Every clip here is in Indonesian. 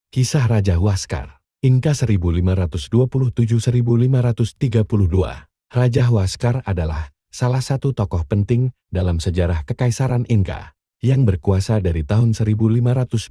Kisah Raja Huascar, Inka 1527–1532. Raja Huascar adalah salah satu tokoh penting dalam sejarah Kekaisaran Inka yang berkuasa dari tahun 1527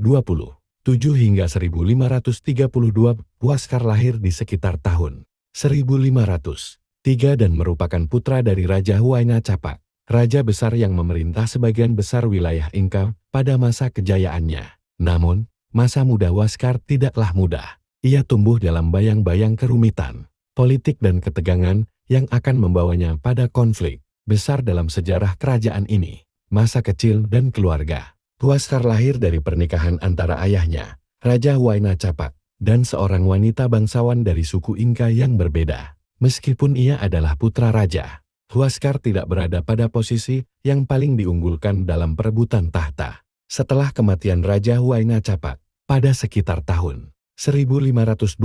hingga 1532. Huascar lahir di sekitar tahun 1503 dan merupakan putra dari Raja Huayna Capak, raja besar yang memerintah sebagian besar wilayah Inka pada masa kejayaannya. Namun, masa muda Huascar tidaklah mudah. Ia tumbuh dalam bayang-bayang kerumitan, politik dan ketegangan yang akan membawanya pada konflik besar dalam sejarah kerajaan ini. Masa kecil dan keluarga. Huascar lahir dari pernikahan antara ayahnya, Raja Huayna Capak, dan seorang wanita bangsawan dari suku Inka yang berbeda. Meskipun ia adalah putra raja, Huascar tidak berada pada posisi yang paling diunggulkan dalam perebutan tahta. Setelah kematian Raja Huayna Capak, pada sekitar tahun 1525,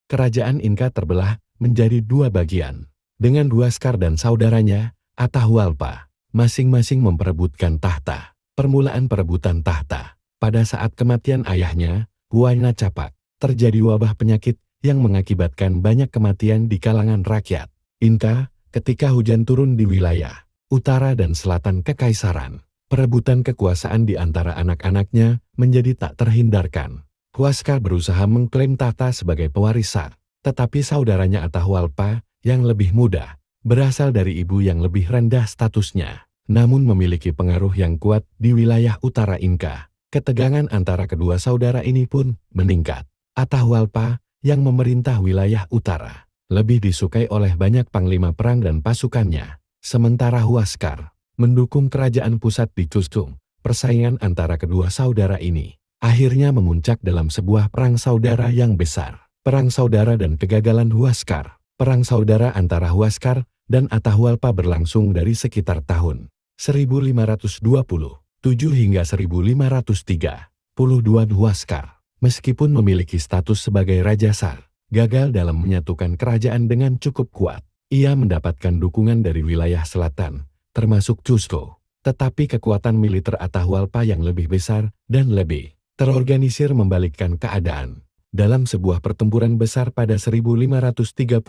kerajaan Inka terbelah menjadi dua bagian, dengan Huascar dan saudaranya, Atahualpa, masing-masing memperebutkan tahta. Permulaan perebutan tahta. Pada saat kematian ayahnya, Huayna Capak, terjadi wabah penyakit yang mengakibatkan banyak kematian di kalangan rakyat Inka ketika hujan turun di wilayah utara dan selatan kekaisaran. Perebutan kekuasaan di antara anak-anaknya menjadi tak terhindarkan. Huascar berusaha mengklaim tahta sebagai pewaris sah, tetapi saudaranya Atahualpa, yang lebih muda, berasal dari ibu yang lebih rendah statusnya, namun memiliki pengaruh yang kuat di wilayah utara Inka. Ketegangan antara kedua saudara ini pun meningkat. Atahualpa, yang memerintah wilayah utara, lebih disukai oleh banyak panglima perang dan pasukannya, sementara Huascar mendukung kerajaan pusat di Custung. Persaingan antara kedua saudara ini akhirnya memuncak dalam sebuah perang saudara yang besar. Perang saudara dan kegagalan Huascar. Perang saudara antara Huascar dan Atahualpa berlangsung dari sekitar tahun 1527 hingga 1532. Huascar, meskipun memiliki status sebagai Raja Sar, gagal dalam menyatukan kerajaan dengan cukup kuat. Ia mendapatkan dukungan dari wilayah selatan, termasuk Cusco. Tetapi kekuatan militer Atahualpa yang lebih besar dan lebih terorganisir membalikkan keadaan. Dalam sebuah pertempuran besar pada 1532,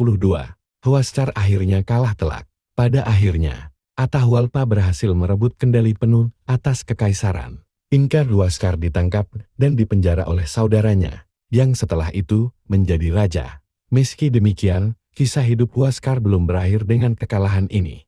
Huascar akhirnya kalah telak. Pada akhirnya, Atahualpa berhasil merebut kendali penuh atas kekaisaran Inka. Huascar ditangkap dan dipenjara oleh saudaranya, yang setelah itu menjadi raja. Meski demikian, kisah hidup Huascar belum berakhir dengan kekalahan ini.